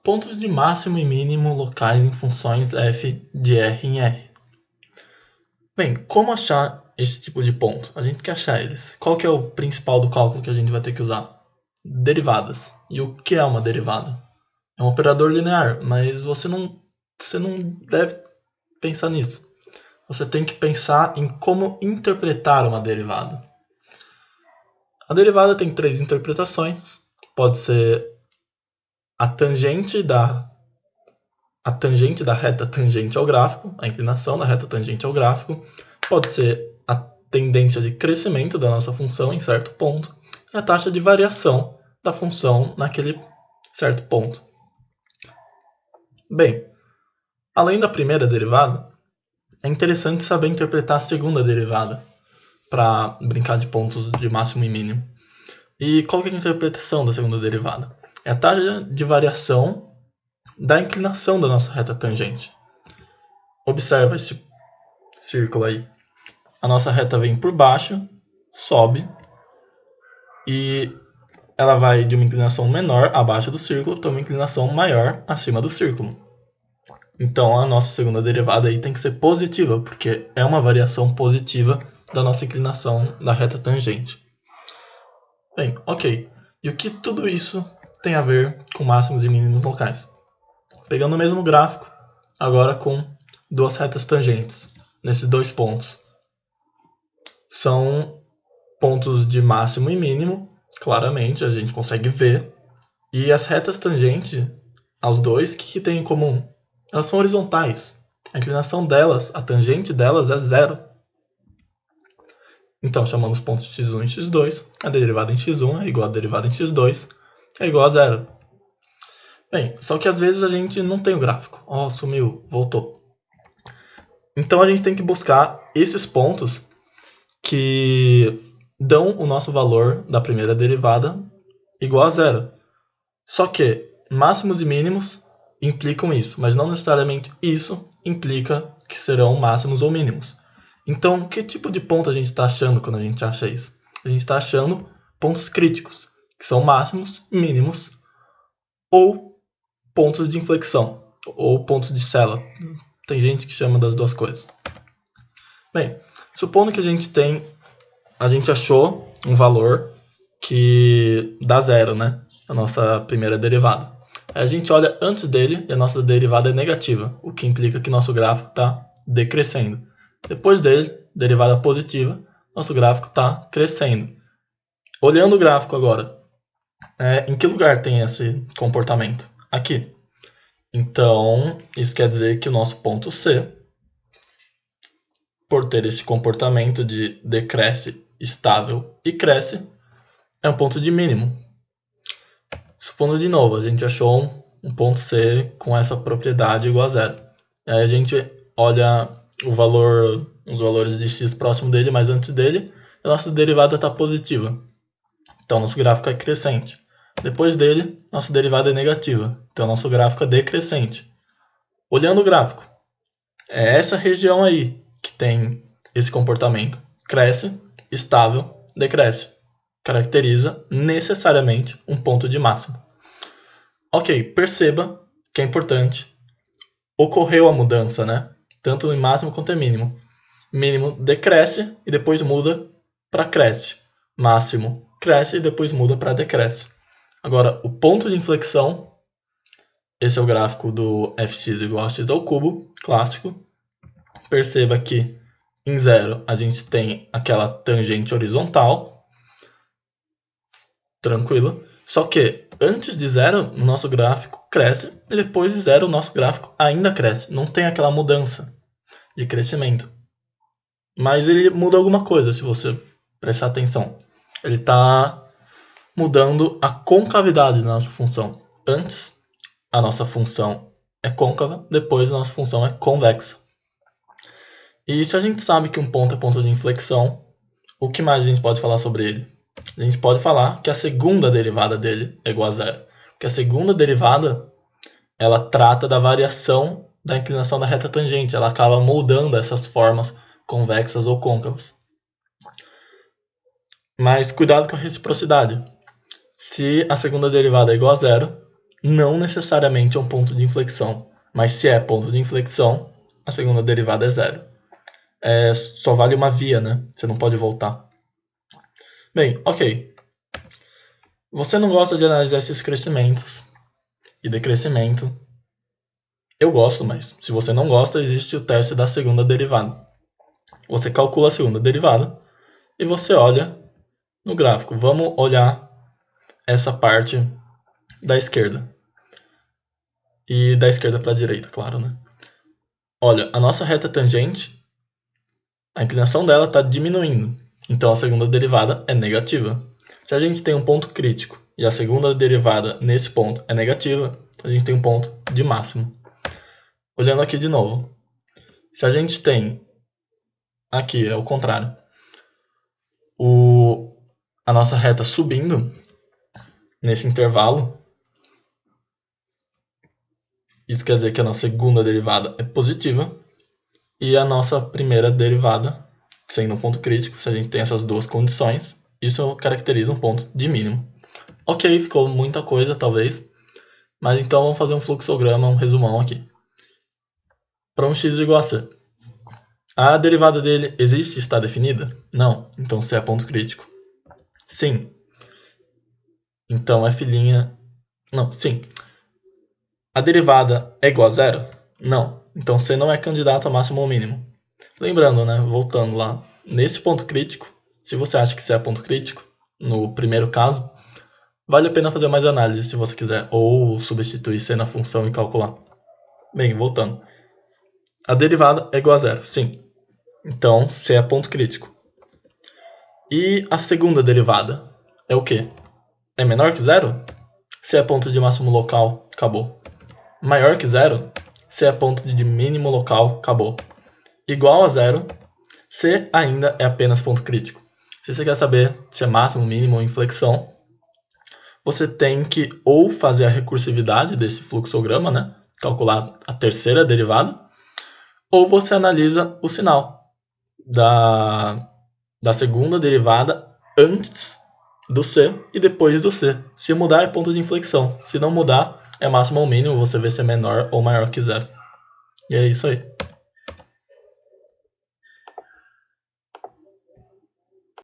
Pontos de máximo e mínimo locais em funções f de R em R. Bem, como achar esse tipo de ponto? A gente quer achar eles. Qual que é o principal do cálculo que a gente vai ter que usar? Derivadas. E o que é uma derivada? É um operador linear, mas você não deve pensar nisso. Você tem que pensar em como interpretar uma derivada. A derivada tem 3 interpretações. Pode ser a tangente da reta tangente ao gráfico, a inclinação da reta tangente ao gráfico. Pode ser a tendência de crescimento da nossa função em certo ponto e a taxa de variação da função naquele certo ponto. Bem, além da primeira derivada, é interessante saber interpretar a segunda derivada para brincar de pontos de máximo e mínimo. E qual que é a interpretação da segunda derivada? É a taxa de variação da inclinação da nossa reta tangente. Observa esse círculo aí. A nossa reta vem por baixo, sobe, e ela vai de uma inclinação menor abaixo do círculo para uma inclinação maior acima do círculo. Então a nossa segunda derivada aí tem que ser positiva, porque é uma variação positiva da nossa inclinação da reta tangente. Bem, ok. E o que tudo isso tem a ver com máximos e mínimos locais? Pegando o mesmo gráfico, agora com duas retas tangentes, nesses dois pontos. São pontos de máximo e mínimo, claramente, a gente consegue ver. E as retas tangentes aos dois, o que tem em comum? Elas são horizontais. A inclinação delas, a tangente delas é zero. Então, chamando os pontos x1 e x2, a derivada em x1 é igual a derivada em x2 é igual a zero. Bem, só que às vezes a gente não tem o gráfico. Oh, sumiu, voltou. Então a gente tem que buscar esses pontos que dão o nosso valor da primeira derivada igual a zero. Só que máximos e mínimos implicam isso, mas não necessariamente isso implica que serão máximos ou mínimos. Então, que tipo de ponto a gente está achando quando a gente acha isso? A gente está achando pontos críticos, que são máximos, mínimos, ou pontos de inflexão, ou pontos de Sella. Tem gente que chama das duas coisas. Bem, supondo que a gente achou um valor que dá zero, né? A nossa primeira derivada. Aí a gente olha antes dele e a nossa derivada é negativa, o que implica que nosso gráfico está decrescendo. Depois dele, derivada positiva, nosso gráfico está crescendo. Olhando o gráfico agora, em que lugar tem esse comportamento? Aqui. Então, isso quer dizer que o nosso ponto C, por ter esse comportamento de decresce, estável e cresce, é um ponto de mínimo. Supondo de novo, a gente achou um ponto C com essa propriedade igual a zero. Aí a gente olha os valores de x próximo dele, mas antes dele, a nossa derivada está positiva. Então, nosso gráfico é crescente. Depois dele, nossa derivada é negativa. Então, nosso gráfico é decrescente. Olhando o gráfico, é essa região aí que tem esse comportamento. Cresce, estável, decresce. Caracteriza necessariamente um ponto de máximo. Ok, perceba que é importante. Ocorreu a mudança, né? Tanto em máximo quanto em mínimo. Mínimo decresce e depois muda para cresce. Máximo cresce e depois muda para decresce. Agora, o ponto de inflexão, esse é o gráfico do fx igual a x ao cubo, clássico. Perceba que em zero a gente tem aquela tangente horizontal, tranquilo. Só que antes de zero, o nosso gráfico cresce e depois de zero, o nosso gráfico ainda cresce. Não tem aquela mudança de crescimento. Mas ele muda alguma coisa, se você prestar atenção. Ele está mudando a concavidade da nossa função. Antes, a nossa função é côncava, depois a nossa função é convexa. E se a gente sabe que um ponto é ponto de inflexão, o que mais a gente pode falar sobre ele? A gente pode falar que a segunda derivada dele é igual a zero. Porque a segunda derivada, ela trata da variação da inclinação da reta tangente. Ela acaba moldando essas formas convexas ou côncavas. Mas cuidado com a reciprocidade. Se a segunda derivada é igual a zero, não necessariamente é um ponto de inflexão, mas se é ponto de inflexão, a segunda derivada é zero. Só vale uma via, né? Você não pode voltar. Bem, ok. Você não gosta de analisar esses crescimentos e decrescimento. Eu gosto, mas se você não gosta, existe o teste da segunda derivada. Você calcula a segunda derivada e você olha no gráfico. Vamos olhar essa parte da esquerda. E da esquerda para a direita, claro, né? Olha, a nossa reta tangente, a inclinação dela está diminuindo. Então a segunda derivada é negativa. Se a gente tem um ponto crítico e a segunda derivada nesse ponto é negativa, a gente tem um ponto de máximo. Olhando aqui de novo. Se a gente tem... Aqui é o contrário. A nossa reta subindo nesse intervalo. Isso quer dizer que a nossa segunda derivada é positiva. E a nossa primeira derivada, sendo um ponto crítico, se a gente tem essas duas condições, isso caracteriza um ponto de mínimo. Ok, ficou muita coisa talvez. Mas então vamos fazer um fluxograma, um resumão aqui. Para um x igual a c. A derivada dele existe e está definida? Não. Então C é ponto crítico. Sim. Então F'... Não, sim. A derivada é igual a zero? Não. Então C não é candidato a máximo ou mínimo. Lembrando, né? Voltando lá. Nesse ponto crítico, se você acha que C é ponto crítico, no primeiro caso, vale a pena fazer mais análise se você quiser. Ou substituir C na função e calcular. Bem, voltando. A derivada é igual a zero? Sim. Então, C é ponto crítico. E a segunda derivada é o quê? É menor que zero? Se é ponto de máximo local, acabou. Maior que zero? Se é ponto de mínimo local, acabou. Igual a zero, se ainda é apenas ponto crítico. Se você quer saber se é máximo, mínimo ou inflexão, você tem que ou fazer a recursividade desse fluxograma, né? Calcular a terceira derivada, ou você analisa o sinal da segunda derivada antes do C e depois do C. Se mudar é ponto de inflexão. Se não mudar, é máximo ou mínimo. Você vê se é menor ou maior que zero. E é isso aí.